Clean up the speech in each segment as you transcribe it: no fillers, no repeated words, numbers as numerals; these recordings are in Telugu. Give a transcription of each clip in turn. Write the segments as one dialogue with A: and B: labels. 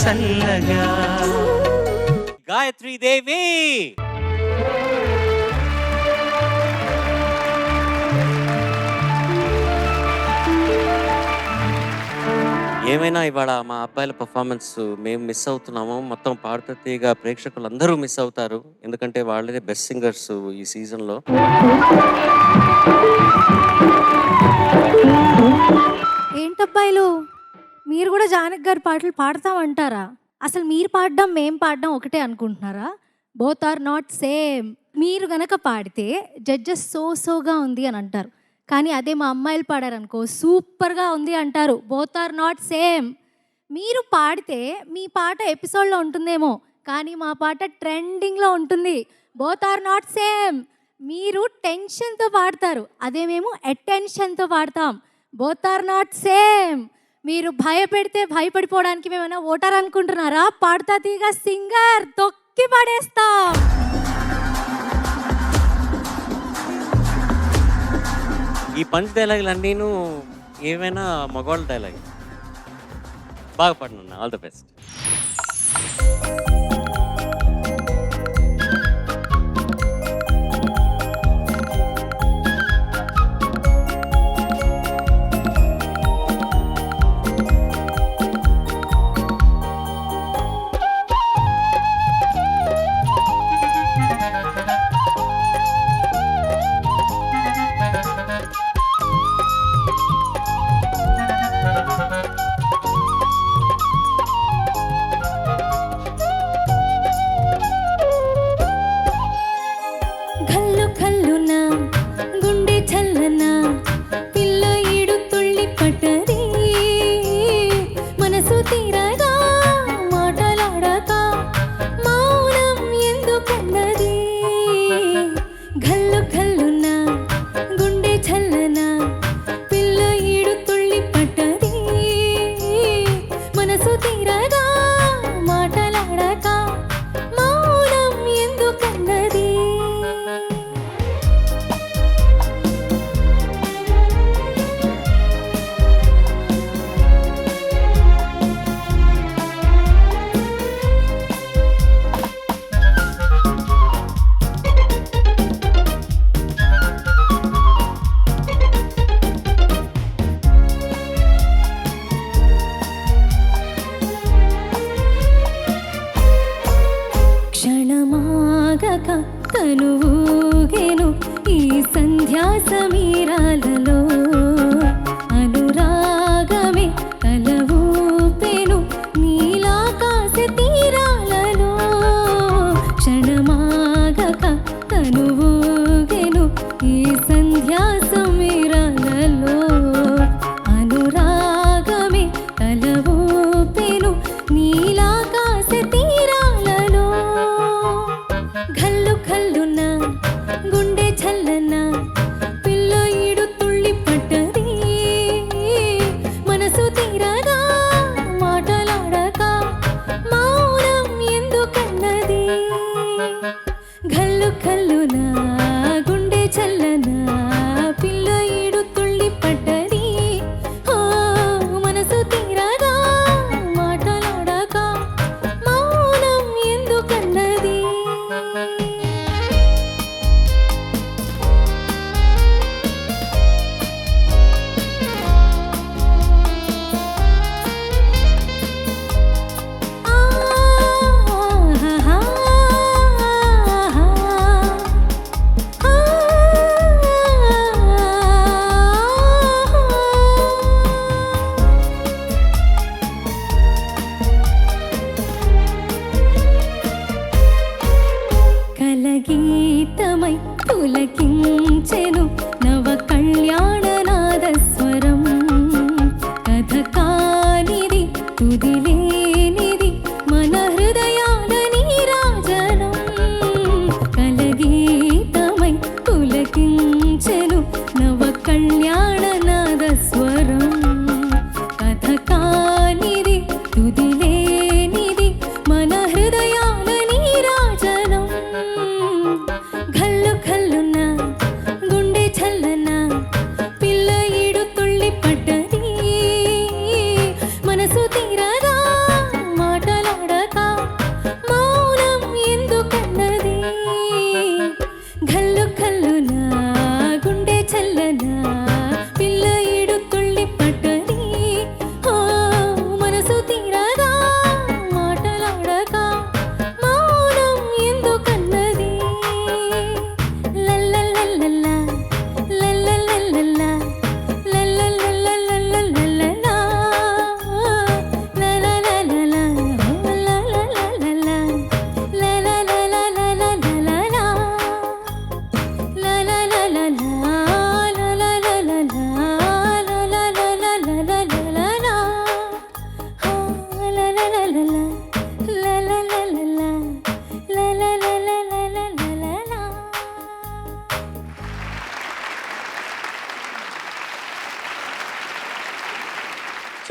A: చల్లగా.
B: గాయత్రీ దేవి ఏమైనా ఇవాళ మా అబ్బాయిల పర్ఫార్మెన్స్ మేము మిస్ అవుతున్నాము. మొత్తం పాడుతా తీగ ప్రేక్షకులు అందరూ మిస్ అవుతారు. ఎందుకంటే వాళ్ళే బెస్ట్ సింగర్స్ ఈ సీజన్లో.
C: ఏంటబ్బాయిలు, మీరు కూడా జానక్ గారి పాటలు పాడతామంటారా? అసలు మీరు పాడడం మేము పాడడం ఒకటే అనుకుంటున్నారా? Both are not same. మీరు గనక పాడితే జడ్జెస్ సోగా ఉంది అని అంటారు. కానీ అదే మా అమ్మాయిలు పాడారనుకో సూపర్గా ఉంది అంటారు. Both are not same. మీరు పాడితే మీ పాట ఎపిసోడ్లో ఉంటుందేమో, కానీ మా పాట ట్రెండింగ్లో ఉంటుంది. Both are not same. మీరు టెన్షన్తో పాడతారు, అదే మేము అటెన్షన్తో పాడతాం. Both are not same. మీరు భయపెడితే భయపడిపోవడానికి మేమైనా ఓటర్ అనుకుంటున్నారా? పాడుతా తీగ సింగర్, తొక్కి పడేస్తాం.
B: ఈ పంచ్ డైలాగులు అన్నీను ఏమైనా మగవాళ్ళ డైలాగ్. బాగా పాడినా. All the best.
C: తనువూగెను ఈ సంధ్యా సమీరాలలో, అనురాగమే తల ఊపెను నీలాకాశ తీరాలలో. క్షణమాగక తనువూగెను ఈ సంధ్యా సమీరాలలో, అనురాగమే తల ఊపెను నీలాకాశ తీరాలలో. ఘల్లు ఘల్లున గుండె చల్లన పిల్ల ఈడు తుళ్ళి పట్టది, మనసు తీరగా మాటలాడక మౌనం ఎందుకన్నది. ఘల్లు ఘల్లున గుండె చల్లన పిల్ల ఈడు తుళ్ళి పట్టది, మనసు తీరగా మాటలాడక మౌనం ఎందుకన్నది. కలగీతమై పులకించెను నవ కళ్యాణనాదస్వరం, కథ కానిది తుదిలేనిది మన హృదయాల నీరాజనం. కలగీతమై పులకించెను నవ కళ్యాణనాదస్వరం, కథ కానిది తుదిలేనిది మన హృదయాల నీరాజనం. ఘల్లు ఘల్లున గుండె చల్లన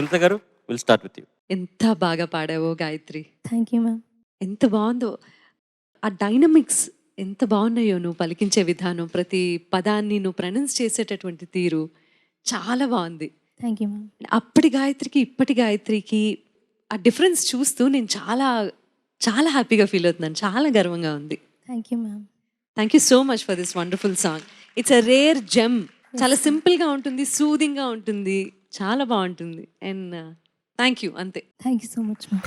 B: సునీత గారు, విల్ స్టార్ట్ విత్ యూ.
A: ఎంత బాగా పాడావో గాయత్రి,
C: థ్యాంక్ యూ మ్యామ్.
A: ఎంత బాగుందో ఆ డైనమిక్స్, ఎంత బాగున్నాయో నువ్వు పలికించే విధానం, ప్రతి పదాన్ని నువ్వు ప్రొనౌన్స్ చేసేటటువంటి తీరు చాలా బాగుంది.
C: Thank you ma'am.
A: అప్పటి గాయత్రికి ఇప్పటి గాయత్రికి ఆ డిఫరెన్స్ చూస్తూ నేను చాలా చాలా హ్యాపీగా ఫీల్ అవుతున్నాను, చాలా గర్వంగా ఉంది.
C: Thank you ma'am.
A: Thank you so much for this wonderful song. It's a rare gem. చాలా సింపుల్గా ఉంటుంది, సూదింగ్గా ఉంటుంది, చాలా బాగుంటుంది. అండ్ థ్యాంక్ యూ, అంతే.
C: Thank you so much ma'am.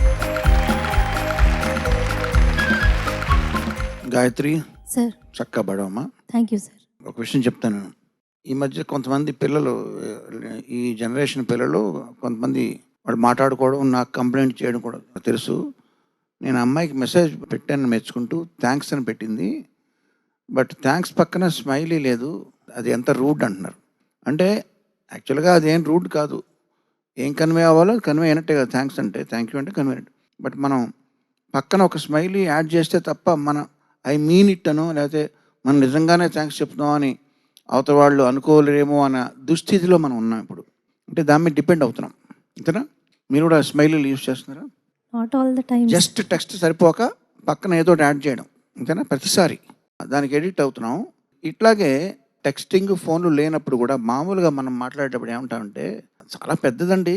D: Gayatri,
C: sir.
D: చక్కగా పడవమ్మా.
C: Thank you sir.
D: ఒక విషయం చెప్తాను. ఈ మధ్య కొంతమంది పిల్లలు, ఈ జనరేషన్ పిల్లలు కొంతమంది వాడు మాట్లాడుకోవడం, నాకు కంప్లైంట్ చేయడం కూడా తెలుసు. నేను అమ్మాయికి మెసేజ్ పెట్టాను మెచ్చుకుంటూ, థ్యాంక్స్ అని పెట్టింది. బట్ థ్యాంక్స్ పక్కన స్మైలీ లేదు. అది ఎంత రూడ్ అంటున్నారు. అంటే యాక్చువల్గా అదేం రూడ్ కాదు. ఏం కన్వే అవ్వాలో కన్వే అయినట్టే కదా థ్యాంక్స్ అంటే. థ్యాంక్ యూ అంటే కన్వే అయినట్టు. బట్ మనం పక్కన ఒక స్మైలీ యాడ్ చేస్తే తప్ప మన ఐ మీన్ ఇట్ అనో, లేకపోతే మనం నిజంగానే థ్యాంక్స్ చెప్తున్నాం అని అవతల వాళ్ళు అనుకోలేరేమో అన్న దుస్థితిలో మనం ఉన్నాం ఇప్పుడు. అంటే దాని మీద డిపెండ్ అవుతున్నాం. అంతేనా? మీరు కూడా స్మైలీలు యూజ్ చేస్తున్నారా?
C: Not all the time.
D: Just text సరిపోక పక్కన ఏదో యాడ్ చేయడం, అంతేనా? ప్రతిసారి దానికి ఎడిట్ అవుతున్నాం. ఇట్లాగే టెక్స్టింగ్ ఫోన్లు లేనప్పుడు కూడా మామూలుగా మనం మాట్లాడేటప్పుడు ఏమంటామంటే, చాలా పెద్దదండి,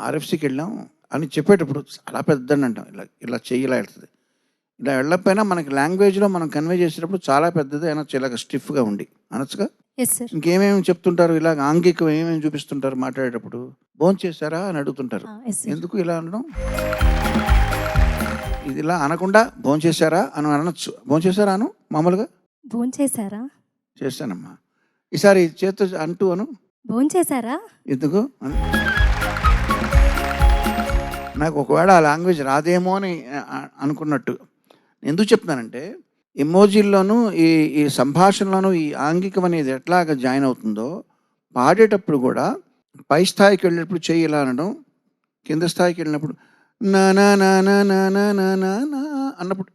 D: ఆర్ఎఫ్సికి వెళ్ళాం అని చెప్పేటప్పుడు చాలా పెద్దదండి అంటాం. ఇలా ఇలా చెయ్యి ఇలా వెళ్తుంది. ఇలా వెళ్ళకపోయినా మనకి లాంగ్వేజ్లో మనం కన్వే చేసేటప్పుడు చాలా పెద్దది అనొచ్చు, ఇలాగ స్టిఫ్గా ఉండి అనొచ్చుగా.
C: Yes sir.
D: ఇంకేమేమి చెప్తుంటారు, ఇలాగ ఆంగికం ఏమేమి చూపిస్తుంటారు మాట్లాడేటప్పుడు. భోంచేశారా అని అడుగుతుంటారు.
C: Yes sir.
D: ఎందుకు ఇలా అనడం? ఇది ఇలా అనకుండా భోంచేశారా అని అనొచ్చు. భోంచేశారా అను, మామూలుగా
C: భోంచేశారా?
D: చేశానమ్మా. ఈసారి చేత అంటూ అను.
C: భోంచేశారా?
D: ఎందుకు అను. నాకు ఒకవేళ ఆ లాంగ్వేజ్ రాదేమో అని అనుకున్నట్టు. ఎందుకు చెప్తున్నానంటే, ఎమోజీల్లోనూ ఈ సంభాషణలోనూ ఈ ఆంగికం అనేది ఎట్లాగ జాయిన్ అవుతుందో, పాడేటప్పుడు కూడా పై స్థాయికి వెళ్ళినప్పుడు చెయ్యి ఇలా అనడం, కింద స్థాయికి వెళ్ళినప్పుడు నా నా నా నా నా నా నా నా నా అన్నప్పుడు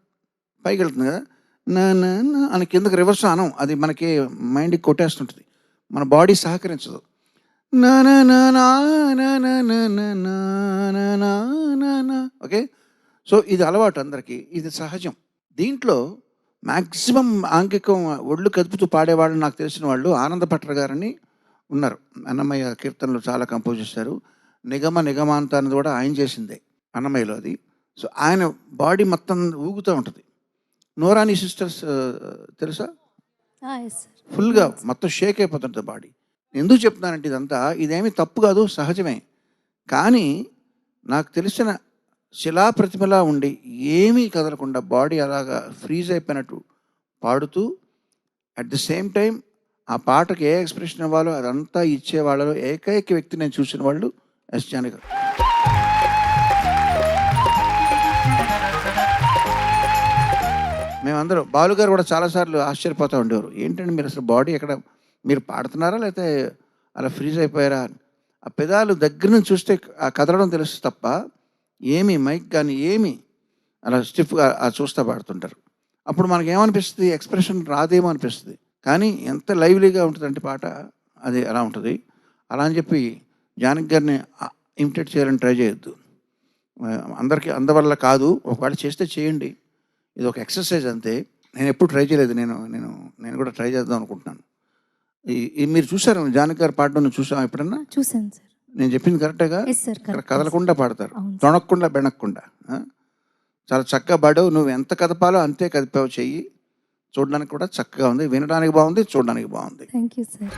D: పైకి వెళ్తుంది కదా, నా నా నా అని కిందకి రివర్స్ అనం. అది మనకి మైండ్కి కొట్టేస్తుంటుంది, మన బాడీ సహకరించదు. నా నా నా నా నా నా నా నా నా నా నా నా. ఓకే, సో ఇది అలవాటు అందరికీ, ఇది సహజం. దీంట్లో మ్యాక్సిమం ఆంగికం ఒళ్ళు కదుపుతూ పాడేవాళ్ళు నాకు తెలిసిన వాళ్ళు ఆనంద భట్టర్ గారని ఉన్నారు. అన్నమయ్య కీర్తనలు చాలా కంపోజ్ చేశారు. నిగమ నిగమాంత అనేది కూడా ఆయన చేసిందే అన్నమయ్యలో అది. సో ఆయన బాడీ మొత్తం ఊగుతూ ఉంటుంది. నోరాని సిస్టర్స్ తెలుసా?
C: Yes sir.
D: ఫుల్గా మొత్తం షేక్ అయిపోతుంటుంది బాడీ. ఎందుకు చెప్తున్నానంటే ఇదంతా, ఇదేమీ తప్పు కాదు, సహజమే. కానీ నాకు తెలిసిన శిలా ప్రతిమలా ఉండి ఏమీ కదలకుండా బాడీ అలాగా ఫ్రీజ్ అయిపోయినట్టు పాడుతూ, అట్ ది సేమ్ టైం ఆ పాటకి ఏ ఎక్స్ప్రెషన్ ఇవ్వాలో అదంతా ఇచ్చే వాళ్ళలో ఏకైక వ్యక్తి నేను చూసిన వాళ్ళు ఎస్ జానకి గారు. మేమందరం, బాలుగారు కూడా చాలాసార్లు ఆశ్చర్యపోతూ ఉండేవారు, ఏంటంటే మీరు అసలు బాడీ ఎక్కడ, మీరు పాడుతున్నారా లేకపోతే అలా ఫ్రీజ్ అయిపోయారా? ఆ పెదాలు దగ్గర నుంచి చూస్తే ఆ కదలడం తెలుసు తప్ప ఏమీ మైక్ కానీ ఏమీ అలా స్టిఫ్గా చూస్తూ పాడుతుంటారు. అప్పుడు మనకి ఏమనిపిస్తుంది, ఎక్స్ప్రెషన్ రాదేమో అనిపిస్తుంది. కానీ ఎంత లైవ్లీగా ఉంటుందంటే పాట, అది అలా ఉంటుంది. అలా అని చెప్పి జానకి గారిని ఇమిటేట్ చేయాలని ట్రై చేయొద్దు. అందరికీ అందవల్ల కాదు, ఒకవేళ చేస్తే చేయండి. ఇది ఒక ఎక్సర్సైజ్ అంతే. నేను ఎప్పుడు ట్రై చేయలేదు. నేను కూడా ట్రై చేద్దాం అనుకుంటున్నాను. ఈ మీరు చూసారు జానకి గారు పాడడం, చూసాం ఎప్పుడన్నా?
C: చూసాను సార్.
D: నేను చెప్పింది కరెక్టేగా?
C: Yes sir.
D: కదలకుండా పాడతారు,
C: అవును.
D: తొణక్కుండా బెణక్కుండా. చాలా చక్కగా పాడావు. నువ్వు ఎంత కదపాలో అంతే కదిపావు. చెయ్యి చూడడానికి కూడా చక్కగా ఉంది, వినడానికి బాగుంది, చూడడానికి బాగుంది.
C: Thank you sir.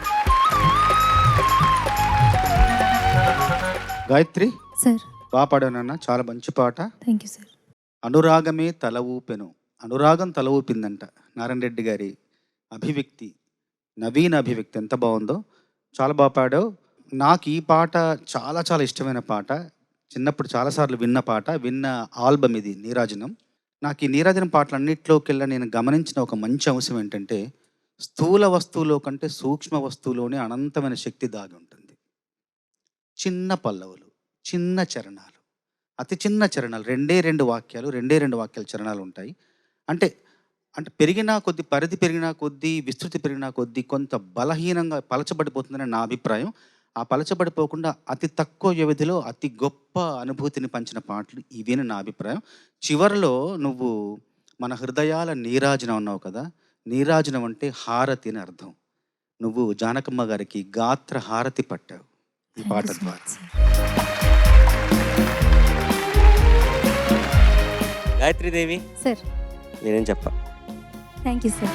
E: Gayatri,
C: sir.
E: బాగా పాడానన్న, చాలా మంచి పాట.
C: Thank you sir.
E: అనురాగమే తల ఊపెను, అనురాగం తల ఊపిందంట. నారాయణ రెడ్డి గారి అభివ్యక్తి, నవీన అభివ్యక్తి ఎంత బాగుందో, చాలా బాగా పాడావు. నాకు ఈ పాట చాలా చాలా ఇష్టమైన పాట. చిన్నప్పుడు చాలాసార్లు విన్న పాట, విన్న ఆల్బమ్ ఇది నీరాజనం. నాకు ఈ నీరాజనం పాటలన్నింటిలోకెల్లా నేను గమనించిన ఒక మంచి అంశం ఏంటంటే, స్థూల వస్తువులో కంటే సూక్ష్మ వస్తువులోనే అనంతమైన శక్తి దాగి ఉంటుంది. చిన్న పల్లవులు, చిన్న చరణాలు, అతి చిన్న చరణాలు, రెండే రెండు వాక్యాలు చరణాలు ఉంటాయి. అంటే పెరిగినా కొద్దీ, పరిధి పెరిగినా కొద్దీ, విస్తృతి పెరిగినా కొద్దీ కొంత బలహీనంగా పలచబడిపోతుందని నా అభిప్రాయం. ఆ పలచబడిపోకుండా అతి తక్కువ వ్యవధిలో అతి గొప్ప అనుభూతిని పంచిన పాటలు ఇవేని నా అభిప్రాయం. చివరిలో నువ్వు మన హృదయాల నీరాజనం అన్నావు కదా! నీరాజనం అంటే హారతి అని అర్థం. నువ్వు జానకమ్మ గారికి గాత్ర హారతి పట్టావు ఈ పాట ద్వారా.
B: గాయత్రీదేవి
C: సార్
B: నేనేం చెప్పా.
C: Thank you sir.